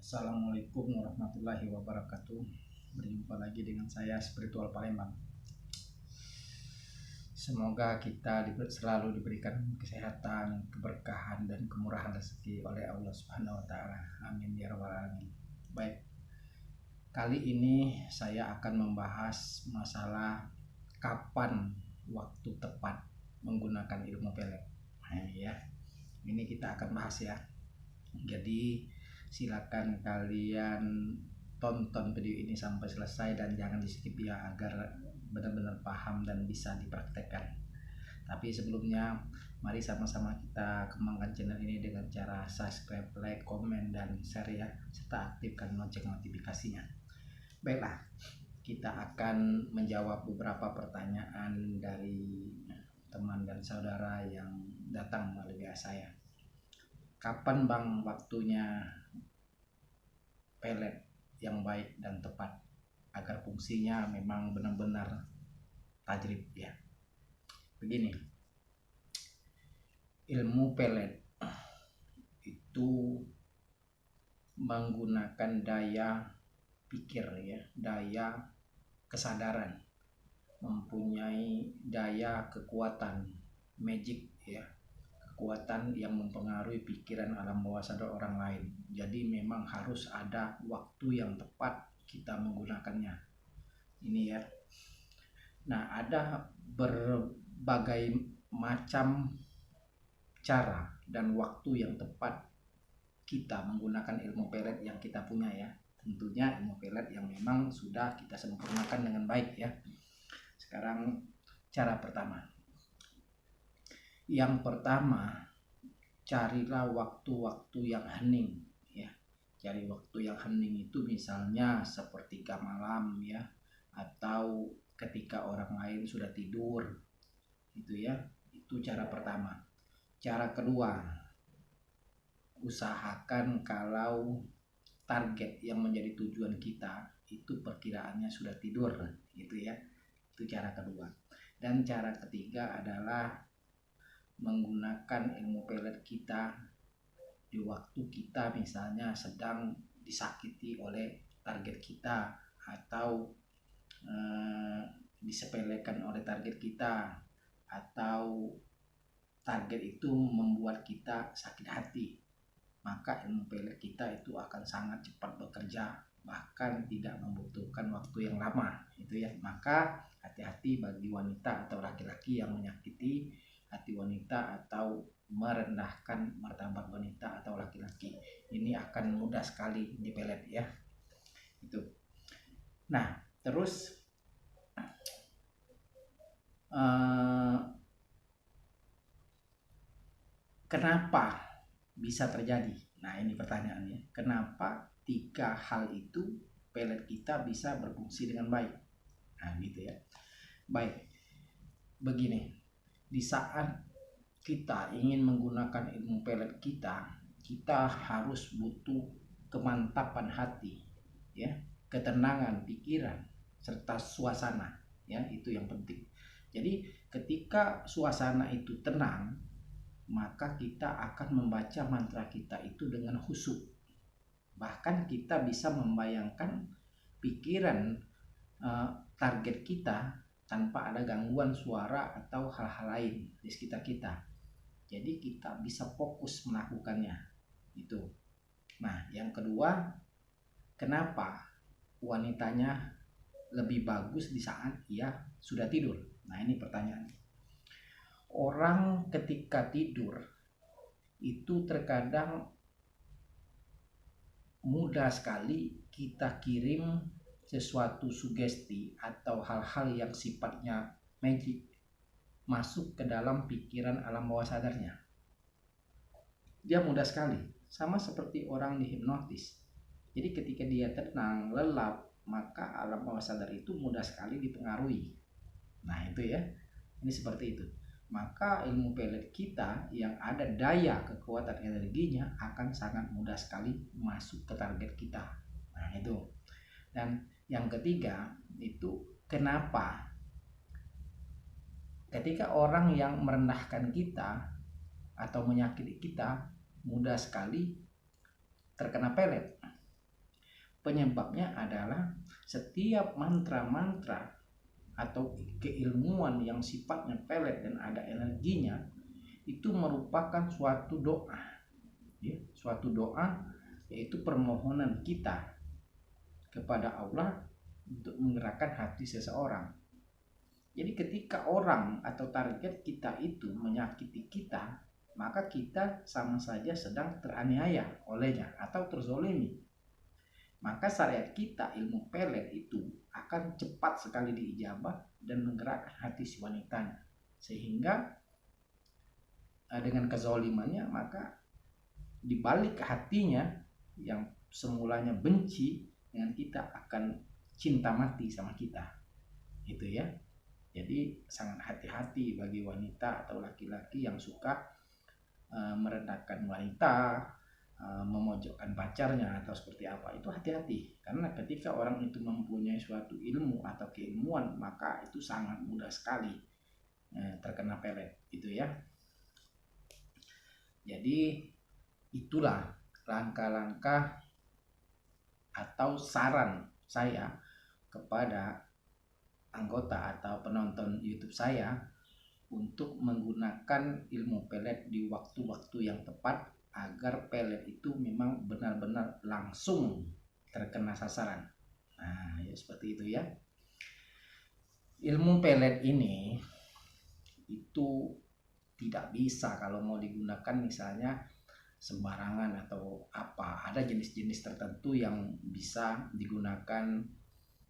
Assalamualaikum warahmatullahi wabarakatuh. Berjumpa lagi dengan saya Spiritual Palembang. Semoga kita selalu diberikan kesehatan, keberkahan dan kemurahan rezeki oleh Allah Subhanahu wa taala. Amin ya rabbal alamin. Baik. Kali ini saya akan membahas masalah kapan waktu tepat menggunakan ilmu pelet. Ya. Ini kita akan bahas ya. Jadi silakan kalian tonton video ini sampai selesai dan jangan di skip ya, agar benar-benar paham dan bisa dipraktekkan. Tapi sebelumnya mari sama-sama kita kembangkan channel ini dengan cara subscribe, like, komen, dan share ya, serta aktifkan lonceng notifikasinya. Baiklah, kita akan menjawab beberapa pertanyaan dari teman dan saudara yang datang melalui WA saya. Kapan bang waktunya pelet yang baik dan tepat agar fungsinya memang benar-benar tajrib ya? Begini, ilmu pelet itu menggunakan daya pikir ya, daya kesadaran, mempunyai daya kekuatan magic ya, kekuatan yang mempengaruhi pikiran alam bawah sadar orang lain. Jadi memang harus ada waktu yang tepat kita menggunakannya. Ini ya. Nah, ada berbagai macam cara dan waktu yang tepat kita menggunakan ilmu pelet yang kita punya ya. Tentunya ilmu pelet yang memang sudah kita sempurnakan dengan baik ya. Sekarang cara pertama. Yang pertama, carilah waktu-waktu yang hening ya. Cari waktu yang hening itu misalnya sepertiga malam ya, atau ketika orang lain sudah tidur gitu ya. Itu cara pertama. Cara kedua, usahakan kalau target yang menjadi tujuan kita itu perkiraannya sudah tidur gitu ya. Itu cara kedua. Dan cara ketiga adalah menggunakan ilmu pelet kita di waktu kita misalnya sedang disakiti oleh target kita, atau disepelekan oleh target kita, atau target itu membuat kita sakit hati. Maka ilmu pelet kita itu akan sangat cepat bekerja, bahkan tidak membutuhkan waktu yang lama itu ya. Maka hati-hati bagi wanita atau laki-laki yang menyakiti hati wanita atau merendahkan martabat wanita atau laki-laki. Ini akan mudah sekali dipelet ya. Itu. Nah, terus kenapa bisa terjadi? Nah, ini pertanyaannya. Kenapa 3 hal itu pelet kita bisa berfungsi dengan baik? Nah, gitu ya. Baik. Begini. Di saat kita ingin menggunakan ilmu pelet kita harus butuh kemantapan hati ya, ketenangan pikiran serta suasana ya, itu yang penting. Jadi ketika suasana itu tenang, maka kita akan membaca mantra kita itu dengan khusyuk. Bahkan kita bisa membayangkan pikiran target kita tanpa ada gangguan suara atau hal-hal lain di sekitar kita. Jadi kita bisa fokus melakukannya itu. Nah, yang kedua, kenapa wanitanya lebih bagus di saat ia sudah tidur? Nah, ini pertanyaannya. Orang ketika tidur itu terkadang mudah sekali kita kirim sesuatu sugesti atau hal-hal yang sifatnya magic masuk ke dalam pikiran alam bawah sadarnya. Dia mudah sekali, sama seperti orang dihipnotis. Jadi ketika dia tenang, lelap, maka alam bawah sadar itu mudah sekali dipengaruhi. Nah, itu ya. Ini seperti itu. Maka ilmu pelet kita yang ada daya kekuatan energinya akan sangat mudah sekali masuk ke target kita. Nah, itu. Dan yang ketiga itu kenapa ketika orang yang merendahkan kita atau menyakiti kita mudah sekali terkena pelet. penyebabnya adalah setiap mantra-mantra atau keilmuan yang sifatnya pelet dan ada energinya itu merupakan suatu doa, ya, suatu doa, yaitu permohonan kita kepada Allah untuk menggerakkan hati seseorang. Jadi ketika orang atau target kita itu menyakiti kita, maka kita sama saja sedang teraniaya olehnya atau terzolimi. Maka syariat kita, ilmu pelet itu akan cepat sekali diijabah dan menggerakkan hati si wanitanya. Sehingga dengan kezolimannya, maka dibalik hatinya yang semulanya benci dengan kita akan cinta mati sama kita. Gitu ya. Jadi sangat hati-hati bagi wanita atau laki-laki yang suka merendahkan wanita, memojokkan pacarnya atau seperti apa. Itu hati-hati, karena ketika orang itu mempunyai suatu ilmu atau keilmuan, maka itu sangat mudah sekali terkena pelet gitu ya. Jadi itulah langkah-langkah atau saran saya kepada anggota atau penonton YouTube saya untuk menggunakan ilmu pelet di waktu-waktu yang tepat agar pelet itu memang benar-benar langsung terkena sasaran. Nah, ya seperti itu ya. Ilmu pelet ini itu tidak bisa kalau mau digunakan misalnya sembarangan atau apa. Ada jenis-jenis tertentu yang bisa digunakan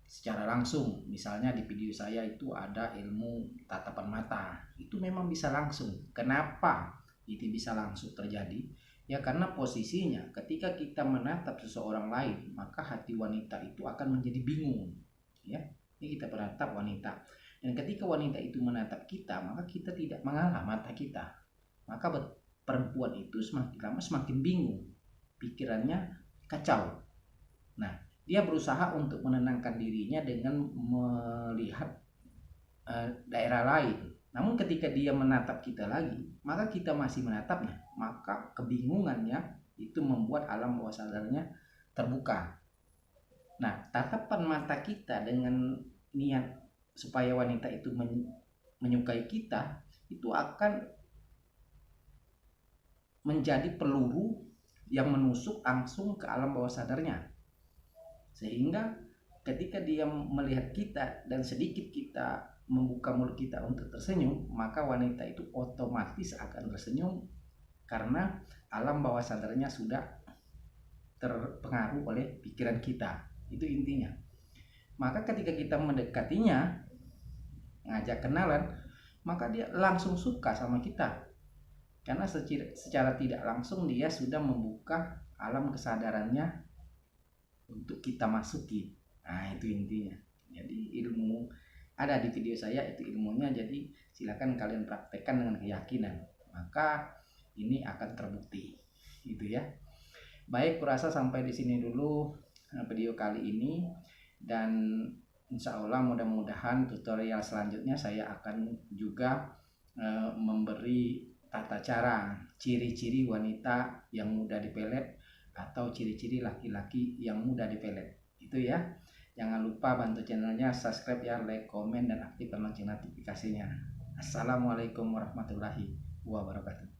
secara langsung. Misalnya di video saya itu ada ilmu tatapan mata, itu memang bisa langsung. Kenapa itu bisa langsung terjadi? Ya karena posisinya ketika kita menatap seseorang lain, maka hati wanita itu akan menjadi bingung. Ya, ini kita menatap wanita, dan ketika wanita itu menatap kita, maka kita tidak mengalah mata kita. Maka perempuan itu semakin lama semakin bingung, pikirannya kacau. Nah, dia berusaha untuk menenangkan dirinya dengan melihat daerah lain. Namun ketika dia menatap kita lagi, maka kita masih menatapnya. Maka kebingungannya itu membuat alam bawah sadarnya terbuka. Nah, tatapan mata kita dengan niat supaya wanita itu menyukai kita, itu akan menjadi peluru yang menusuk langsung ke alam bawah sadarnya. Sehingga ketika dia melihat kita dan sedikit kita membuka mulut kita untuk tersenyum, maka wanita itu otomatis akan tersenyum karena alam bawah sadarnya sudah terpengaruh oleh pikiran kita. Itu intinya. Maka ketika kita mendekatinya, ngajak kenalan, maka dia langsung suka sama kita. Karena secara tidak langsung dia sudah membuka alam kesadarannya untuk kita masuki. Nah, itu intinya. Jadi ilmu ada di video saya, itu ilmunya. Jadi silakan kalian praktekkan dengan keyakinan, maka ini akan terbukti. Gitu ya. Baik, kurasa sampai di sini dulu video kali ini, dan insya Allah mudah-mudahan tutorial selanjutnya saya akan juga memberi tata cara, ciri-ciri wanita yang mudah dipelet atau ciri-ciri laki-laki yang mudah dipelet. Itu ya. Jangan lupa bantu channelnya, subscribe ya, like, komen, dan aktifkan lonceng notifikasinya. Assalamualaikum warahmatullahi wabarakatuh.